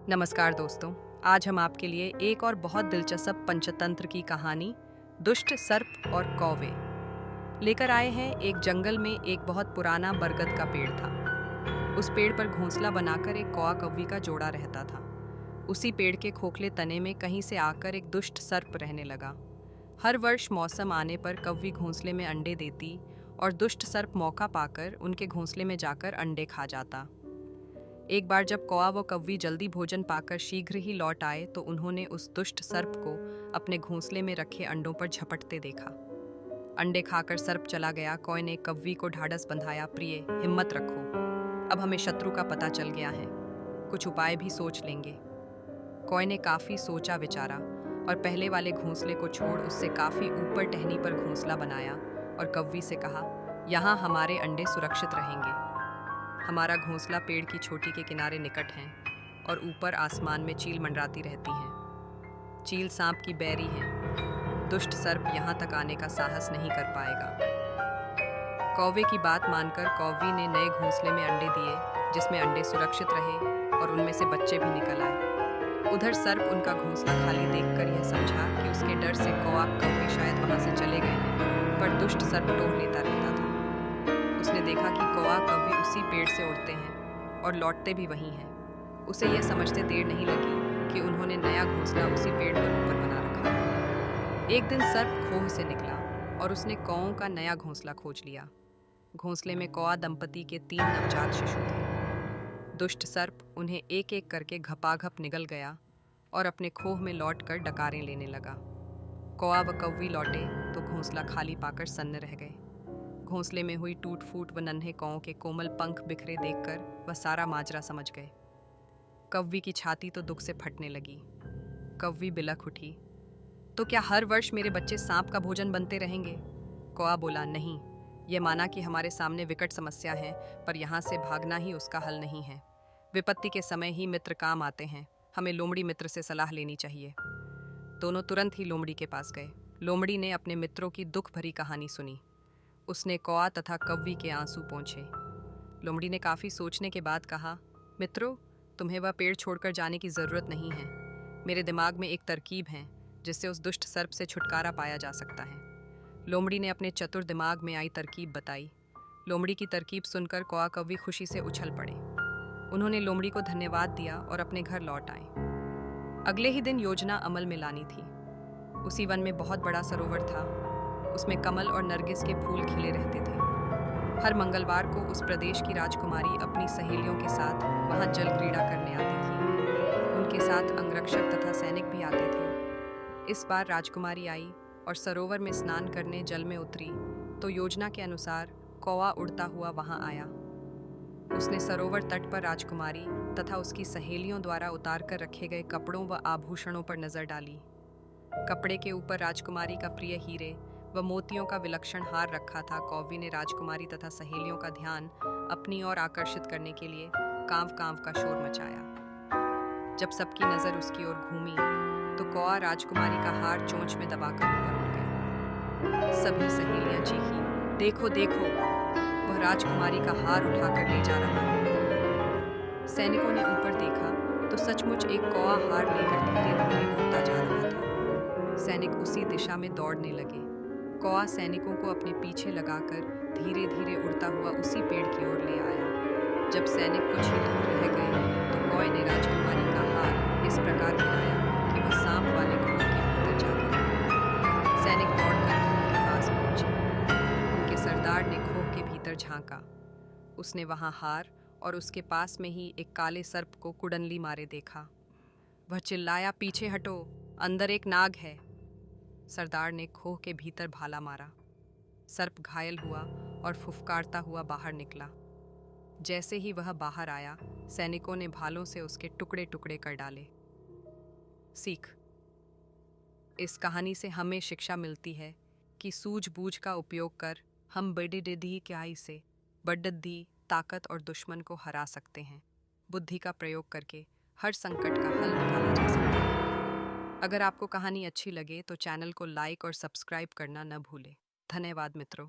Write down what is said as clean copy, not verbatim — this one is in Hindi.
नमस्कार दोस्तों। आज हम आपके लिए एक और बहुत दिलचस्प पंचतंत्र की कहानी दुष्ट सर्प और कौवे लेकर आए हैं। एक जंगल में एक बहुत पुराना बरगद का पेड़ था। उस पेड़ पर घोंसला बनाकर एक कौआ कौवी का जोड़ा रहता था। उसी पेड़ के खोखले तने में कहीं से आकर एक दुष्ट सर्प रहने लगा। हर वर्ष मौसम आने पर कौवी घोंसले में अंडे देती और दुष्ट सर्प मौका पाकर उनके घोंसले में जाकर अंडे खा जाता। एक बार जब कौआ व कौवी जल्दी भोजन पाकर शीघ्र ही लौट आए तो उन्होंने उस दुष्ट सर्प को अपने घोंसले में रखे अंडों पर झपटते देखा। अंडे खाकर सर्प चला गया। कौए ने कौवी को ढाढ़स बंधाया, प्रिय हिम्मत रखो, अब हमें शत्रु का पता चल गया है, कुछ उपाय भी सोच लेंगे। कौए ने काफी सोचा विचारा और पहले वाले घोंसले को छोड़ उससे काफी ऊपर टहनी पर घोंसला बनाया और कौवी से कहा, यहाँ हमारे अंडे सुरक्षित रहेंगे। हमारा घोंसला पेड़ की चोटी के किनारे निकट है और ऊपर आसमान में चील मंडराती रहती हैं। चील सांप की बैरी है। दुष्ट सर्प यहाँ तक आने का साहस नहीं कर पाएगा। कौवे की बात मानकर कौवी ने नए घोंसले में अंडे दिए, जिसमें अंडे सुरक्षित रहे और उनमें से बच्चे भी निकल आए। उधर सर्प उनका घोंसला खाली देखकर यह समझा कि उसके डर से कौआ कौवी शायद वहां से चले गए हैं, पर दुष्ट सर्प टोह लेता रहता था। उसने देखा कि कौआ कौवी उसी पेड़ से उड़ते हैं और लौटते भी वहीं हैं। उसे यह समझते देर नहीं लगी कि उन्होंने नया घोंसला उसी पेड़ पर ऊपर बना रखा है। एक दिन सर्प खोह से निकला और उसने कौओं का नया घोंसला खोज लिया। घोंसले में कौआ दंपति के 3 नवजात शिशु थे। दुष्ट सर्प उन्हें एक एक करके घपाघप निगल गया और अपने खोह में लौटकर डकारें लेने लगा। कौआ व कौवी लौटे तो घोंसला खाली पाकर सन्न रह गए। घोंसले में हुई टूट फूट व नन्हे कौओं के कोमल पंख बिखरे देखकर वह सारा माजरा समझ गए। कौवी की छाती तो दुख से फटने लगी। कौवी बिलख उठी, तो क्या हर वर्ष मेरे बच्चे सांप का भोजन बनते रहेंगे? कौआ बोला, नहीं, यह माना कि हमारे सामने विकट समस्या है, पर यहाँ से भागना ही उसका हल नहीं है। विपत्ति के समय ही मित्र काम आते हैं। हमें लोमड़ी मित्र से सलाह लेनी चाहिए। दोनों तुरंत ही लोमड़ी के पास गए। लोमड़ी ने अपने मित्रों की दुख भरी कहानी सुनी। उसने कौआ तथा कौवी के आंसू पोंछे। लोमड़ी ने काफ़ी सोचने के बाद कहा, मित्रों, तुम्हें वह पेड़ छोड़कर जाने की ज़रूरत नहीं है। मेरे दिमाग में एक तरकीब है जिससे उस दुष्ट सर्प से छुटकारा पाया जा सकता है। लोमड़ी ने अपने चतुर दिमाग में आई तरकीब बताई। लोमड़ी की तरकीब सुनकर कौआ कौवी खुशी से उछल पड़े। उन्होंने लोमड़ी को धन्यवाद दिया और अपने घर लौट आए। अगले ही दिन योजना अमल में लानी थी। उसी वन में बहुत बड़ा सरोवर था। उसमें कमल और नरगिस के फूल खिले रहते थे। हर मंगलवार को उस प्रदेश की राजकुमारी अपनी सहेलियों के साथ वहां जल क्रीड़ा करने आती थी। उनके साथ अंगरक्षक तथा सैनिक भी आते थे। इस बार राजकुमारी आई और सरोवर में स्नान करने जल में उतरी तो योजना के अनुसार कौआ उड़ता हुआ वहां आया। उसने सरोवर तट पर राजकुमारी तथा उसकी सहेलियों द्वारा उतार कर रखे गए कपड़ों व आभूषणों पर नजर डाली। कपड़े के ऊपर राजकुमारी का प्रिय हीरे व मोतियों का विलक्षण हार रखा था। कौवी ने राजकुमारी तथा सहेलियों का ध्यान अपनी ओर आकर्षित करने के लिए कांव कांव का शोर मचाया। जब सबकी नजर उसकी ओर घूमी तो कौआ राजकुमारी का हार चोंच में दबाकर ऊपर उड़ गया। सभी सहेलियां चीखीं, देखो देखो, वह राजकुमारी का हार उठाकर ले जा रहा है। सैनिकों ने ऊपर देखा तो सचमुच एक कौआ हार लेकर धीरे धीरे उड़ता जा रहा था। सैनिक उसी दिशा में दौड़ने लगे। कौआ सैनिकों को अपने पीछे लगाकर धीरे धीरे उड़ता हुआ उसी पेड़ की ओर ले आया। जब सैनिक कुछ ही दूर रह गए तो कौए ने राजकुमारी का हार इस प्रकार गिराया कि वह सांप वाले खोह के भीतर जा गिरा। सैनिक दौड़कर खोह के पास पहुंचे। उनके सरदार ने खोह के भीतर झांका। उसने वहां हार और उसके पास में ही एक काले सर्प को कुडनली मारे देखा। वह चिल्लाया, पीछे हटो, अंदर एक नाग है। सरदार ने खोह के भीतर भाला मारा। सर्प घायल हुआ और फुफकारता हुआ बाहर निकला। जैसे ही वह बाहर आया, सैनिकों ने भालों से उसके टुकड़े टुकड़े कर डाले। सीख: इस कहानी से हमें शिक्षा मिलती है कि सूझबूझ का उपयोग कर हम बड़ी क्याई से बड़ी ताकत और दुश्मन को हरा सकते हैं। बुद्धि का प्रयोग करके हर संकट का हल निकाला जा सकता है। अगर आपको कहानी अच्छी लगे तो चैनल को लाइक और सब्सक्राइब करना न भूलें। धन्यवाद मित्रों।